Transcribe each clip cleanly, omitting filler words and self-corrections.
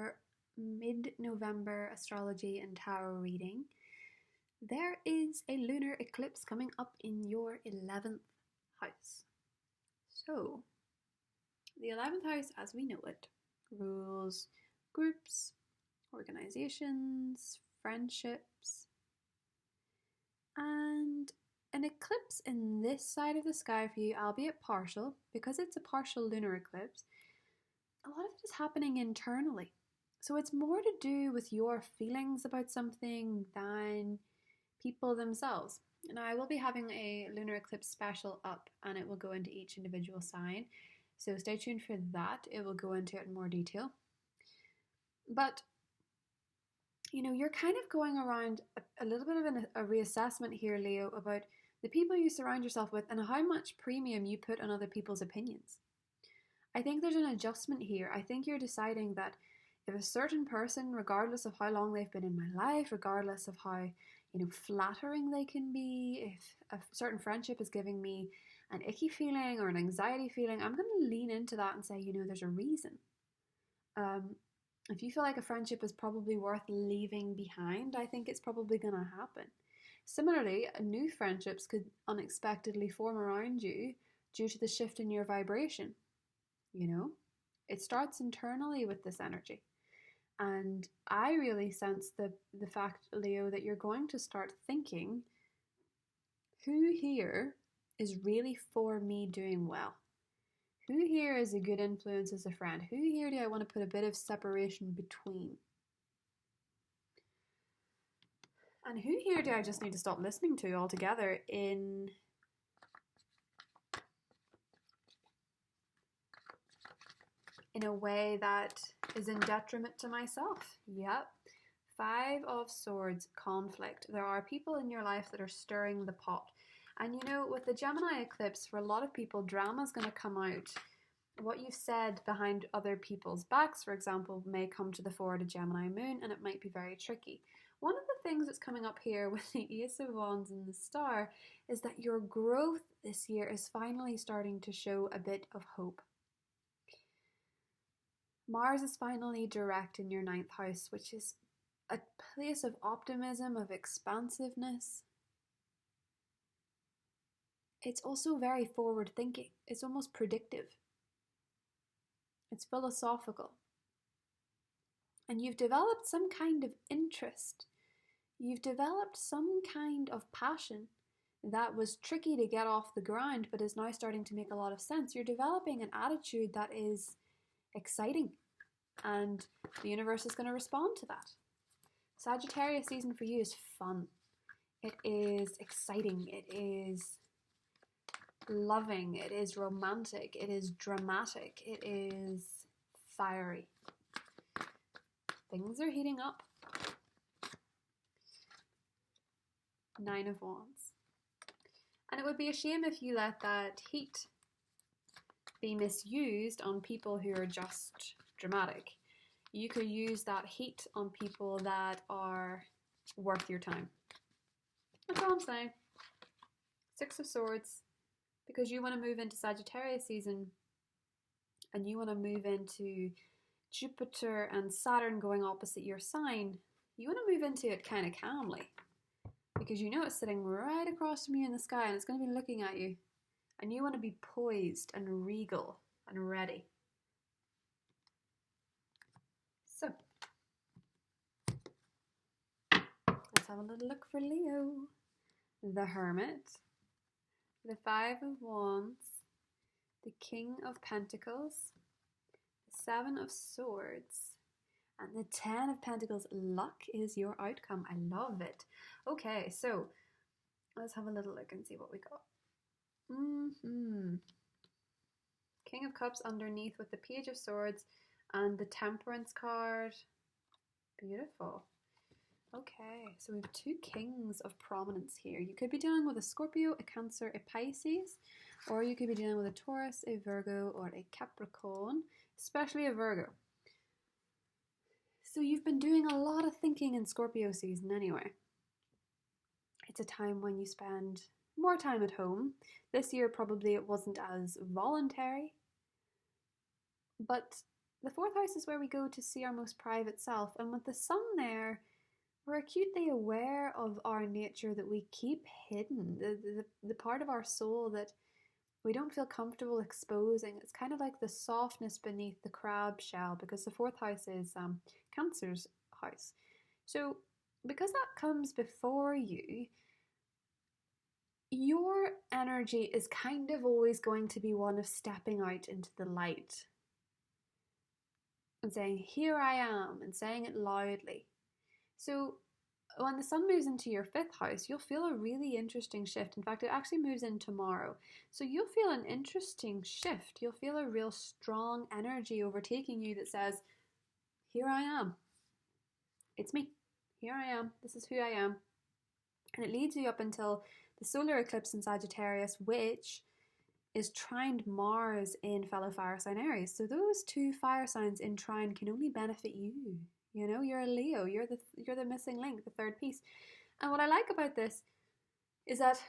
your mid-November astrology and tarot reading. There is a lunar eclipse coming up in your 11th house. So, the 11th house, as we know it, rules groups, organizations, friendships, and an eclipse in this side of the sky for you, albeit partial, because it's a partial lunar eclipse, a lot of it is happening internally. So it's more to do with your feelings about something than people themselves. Now, I will be having a lunar eclipse special up, and it will go into each individual sign. So stay tuned for that. It will go into it in more detail. But, you know, you're kind of going around a little bit of a reassessment here, Leo, about the people you surround yourself with and how much premium you put on other people's opinions. I think there's an adjustment here. I think you're deciding that if a certain person, regardless of how long they've been in my life, regardless of how, flattering they can be, if a certain friendship is giving me an icky feeling or an anxiety feeling, I'm going to lean into that and say, there's a reason. If you feel like a friendship is probably worth leaving behind, I think it's probably going to happen. Similarly, new friendships could unexpectedly form around you due to the shift in your vibration. It starts internally with this energy. And I really sense the fact, Leo, that you're going to start thinking, who here is really for me doing well? Who here is a good influence as a friend? Who here do I want to put a bit of separation between? And who here do I just need to stop listening to altogether in a way that is in detriment to myself? Yep. 5 of Swords, conflict. There are people in your life that are stirring the pot. And with the Gemini eclipse, for a lot of people, drama is going to come out. What you've said behind other people's backs, for example, may come to the fore at a Gemini moon, and it might be very tricky. One of the things that's coming up here with the Ace of Wands and the Star is that your growth this year is finally starting to show a bit of hope. Mars is finally direct in your 9th house, which is a place of optimism, of expansiveness. It's also very forward thinking. It's almost predictive. It's philosophical. And you've developed some kind of interest. You've developed some kind of passion that was tricky to get off the ground, but is now starting to make a lot of sense. You're developing an attitude that is exciting, and the universe is going to respond to that. Sagittarius season for you is fun. It is exciting. It is loving. It is romantic. It is dramatic. It is fiery. Things are heating up. 9 of Wands. And it would be a shame if you let that heat be misused on people who are just dramatic. You could use that heat on people that are worth your time. That's all I'm saying. 6 of Swords. Because you want to move into Sagittarius season, and you want to move into Jupiter and Saturn going opposite your sign, you want to move into it kind of calmly. Because it's sitting right across from you in the sky, and it's going to be looking at you. And you want to be poised and regal and ready. So, let's have a little look for Leo. The Hermit, the 5 of Wands, the King of Pentacles, the 7 of Swords, and the 10 of Pentacles. Luck is your outcome. I love it. Okay, so let's have a little look and see what we got. King of Cups underneath with the Page of Swords and the Temperance card. Beautiful. Okay, so we have 2 kings of prominence here. You could be dealing with a Scorpio, a Cancer, a Pisces, or you could be dealing with a Taurus, a Virgo, or a Capricorn, especially a Virgo. So you've been doing a lot of thinking in Scorpio season anyway. It's a time when you spend more time at home. This year probably it wasn't as voluntary, but The fourth house is where we go to see our most private self. And with the sun there, we're acutely aware of our nature that we keep hidden, the part of our soul that we don't feel comfortable exposing. It's kind of like the softness beneath the crab shell, because the fourth house is Cancer's house. So because that comes before you, your energy is kind of always going to be one of stepping out into the light and saying, here I am, and saying it loudly. So when the sun moves into your fifth house, you'll feel a really interesting shift. In fact, it actually moves in tomorrow. So you'll feel an interesting shift. You'll feel a real strong energy overtaking you that says, here I am. It's me. Here I am. This is who I am. And it leads you up until the solar eclipse in Sagittarius, which is trined Mars in fellow fire sign Aries. So those two fire signs in trine can only benefit you. You know, you're a Leo, you're the missing link, the third piece. And what I like about this is that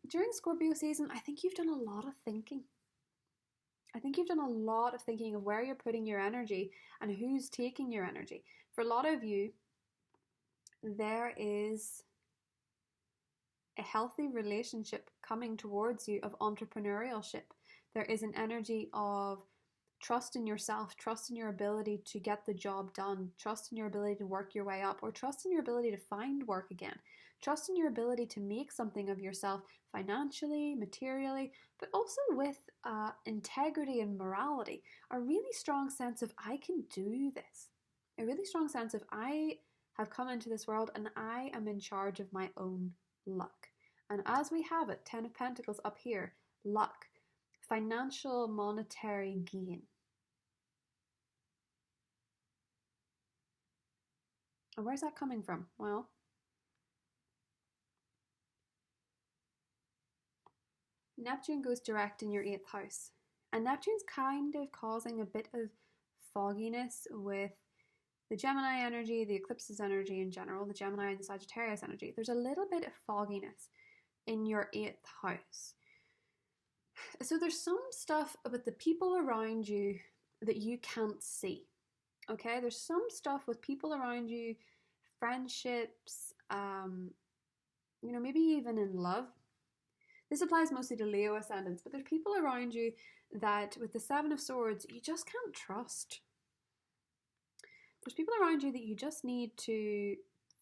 during Scorpio season, I think you've done a lot of thinking. I think you've done a lot of thinking of where you're putting your energy and who's taking your energy. For a lot of you, there is a healthy relationship coming towards you of entrepreneurship. There is an energy of trust in yourself, trust in your ability to get the job done, trust in your ability to work your way up, or trust in your ability to find work again. Trust in your ability to make something of yourself financially, materially, but also with integrity and morality. A really strong sense of, I can do this. A really strong sense of, I have come into this world and I am in charge of my own luck. And as we have it, 10 of Pentacles up here, luck, financial, monetary gain. And where's that coming from? Well, Neptune goes direct in your 8th house. And Neptune's kind of causing a bit of fogginess with the Gemini energy, the eclipses energy in general, the Gemini and the Sagittarius energy. There's a little bit of fogginess in your 8th house. So there's some stuff about the people around you that you can't see. Okay, there's some stuff with people around you, friendships, maybe even in love. This applies mostly to Leo ascendants, but there's people around you that with the Seven of Swords, you just can't trust. There's people around you that you just need to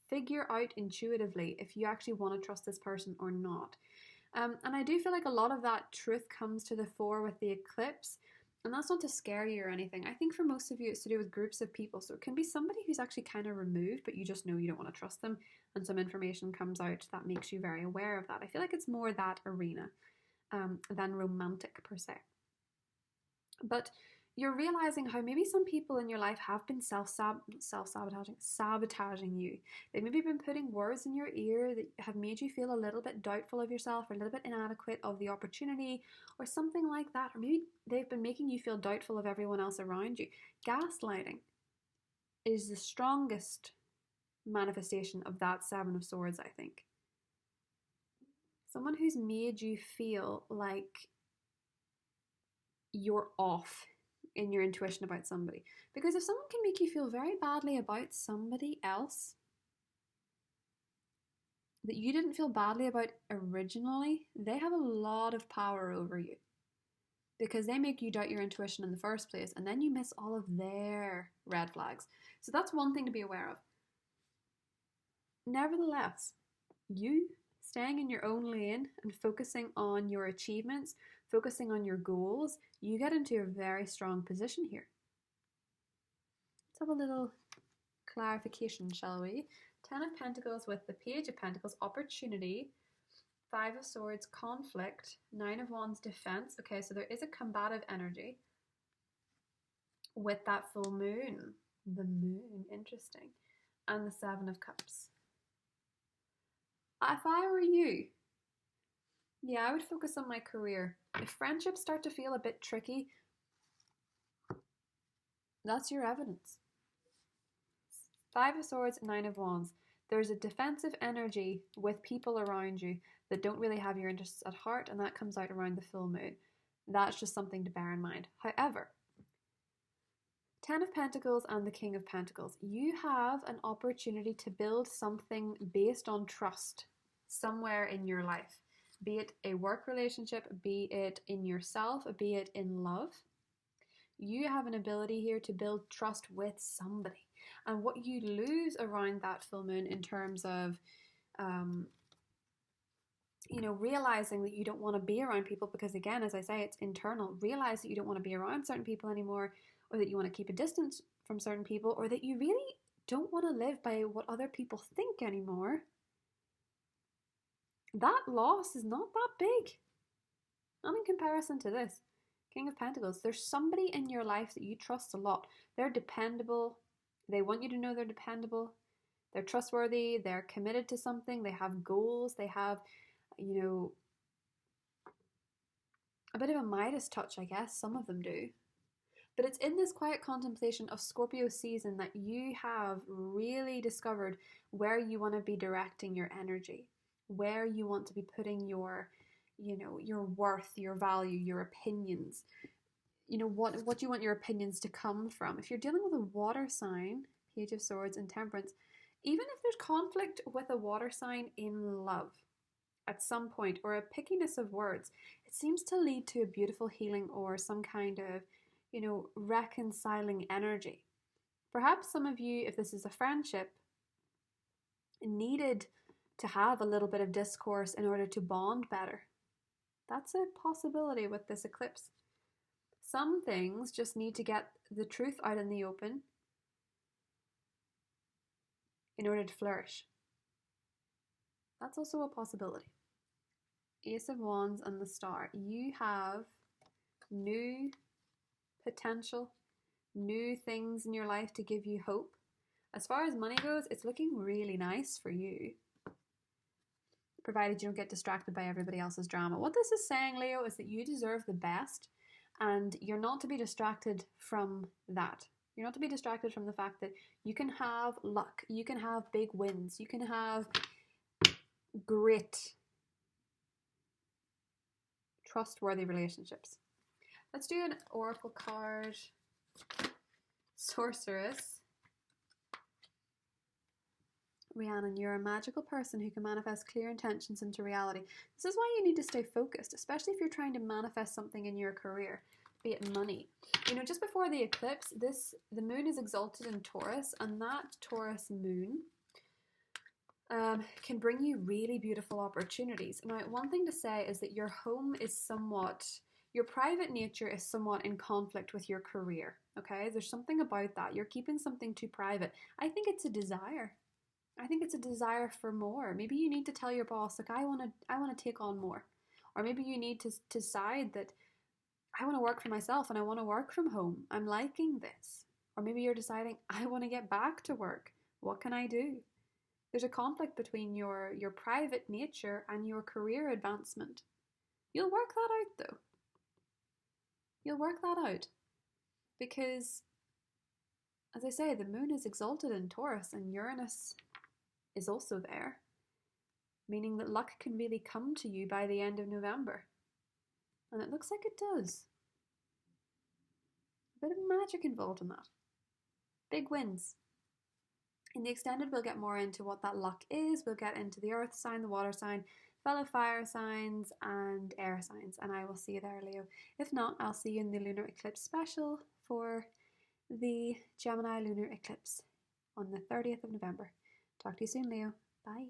figure out intuitively if you actually want to trust this person or not. And I do feel like a lot of that truth comes to the fore with the eclipse. And that's not to scare you or anything. I think for most of you, it's to do with groups of people. So it can be somebody who's actually kind of removed, but you just know you don't want to trust them. And some information comes out that makes you very aware of that. I feel like it's more that arena than romantic per se. But you're realizing how maybe some people in your life have been sabotaging you. They've maybe been putting words in your ear that have made you feel a little bit doubtful of yourself, or a little bit inadequate of the opportunity, or something like that. Or maybe they've been making you feel doubtful of everyone else around you. Gaslighting is the strongest manifestation of that Seven of Swords, I think. Someone who's made you feel like you're off in your intuition about somebody. Because if someone can make you feel very badly about somebody else that you didn't feel badly about originally, they have a lot of power over you. Because they make you doubt your intuition in the first place, and then you miss all of their red flags. So that's one thing to be aware of. Nevertheless, you staying in your own lane and focusing on your achievements, focusing on your goals, you get into a very strong position here. Let's have a little clarification, shall we? 10 of Pentacles with the Page of Pentacles, opportunity. 5 of Swords, conflict. 9 of Wands, defense. Okay, so there is a combative energy with that full moon. The moon, interesting. And the 7 of Cups. If I were you, I would focus on my career. If friendships start to feel a bit tricky, that's your evidence. 5 of Swords, 9 of Wands. There's a defensive energy with people around you that don't really have your interests at heart, and that comes out around the full moon. That's just something to bear in mind. However, Ten of Pentacles and the King of Pentacles. You have an opportunity to build something based on trust somewhere in your life, be it a work relationship, be it in yourself, be it in love. You have an ability here to build trust with somebody. And what you lose around that full moon in terms of realizing that you don't want to be around people, because again, as I say, it's internal. Realize that you don't want to be around certain people anymore, or that you want to keep a distance from certain people, or that you really don't want to live by what other people think anymore. That loss is not that big. Not in comparison to this. King of Pentacles. There's somebody in your life that you trust a lot. They're dependable. They want you to know they're dependable. They're trustworthy. They're committed to something. They have goals. They have a bit of a Midas touch, I guess. Some of them do. But it's in this quiet contemplation of Scorpio season that you have really discovered where you want to be directing your energy, where you want to be putting your worth, your value, your opinions, what you want your opinions to come from. If you're dealing with a water sign, Page of Swords and Temperance, even if there's conflict with a water sign in love at some point, or a pickiness of words, it seems to lead to a beautiful healing or some kind of, reconciling energy. Perhaps some of you, if this is a friendship, needed to have a little bit of discourse in order to bond better. That's a possibility with this eclipse. Some things just need to get the truth out in the open in order to flourish. That's also a possibility. Ace of Wands and the Star. You have new potential, new things in your life to give you hope. As far as money goes, it's looking really nice for you, provided you don't get distracted by everybody else's drama. What this is saying, Leo, is that you deserve the best, and you're not to be distracted from that. You're not to be distracted from the fact that you can have luck, you can have big wins, you can have great, trustworthy relationships. Let's do an oracle card. Sorceress. Rhiannon, you're a magical person who can manifest clear intentions into reality. This is why you need to stay focused, especially if you're trying to manifest something in your career, be it money. Just before the eclipse, the moon is exalted in Taurus, and that Taurus moon can bring you really beautiful opportunities. Now, one thing to say is that your home is your private nature is somewhat in conflict with your career, okay? There's something about that. You're keeping something too private. I think it's a desire. I think it's a desire for more. Maybe you need to tell your boss, like, I want to take on more. Or maybe you need to decide that I want to work for myself and I want to work from home. I'm liking this. Or maybe you're deciding, I want to get back to work. What can I do? There's a conflict between your private nature and your career advancement. You'll work that out, though. You'll work that out. Because, as I say, the moon is exalted in Taurus and Uranus is also there, meaning that luck can really come to you by the end of November. And it looks like it does. A bit of magic involved in that. Big wins. In the extended, we'll get more into what that luck is. We'll get into the earth sign, the water sign, fellow fire signs, and air signs. And I will see you there, Leo. If not, I'll see you in the lunar eclipse special for the Gemini lunar eclipse on the 30th of November. Talk to you soon, Leo. Bye.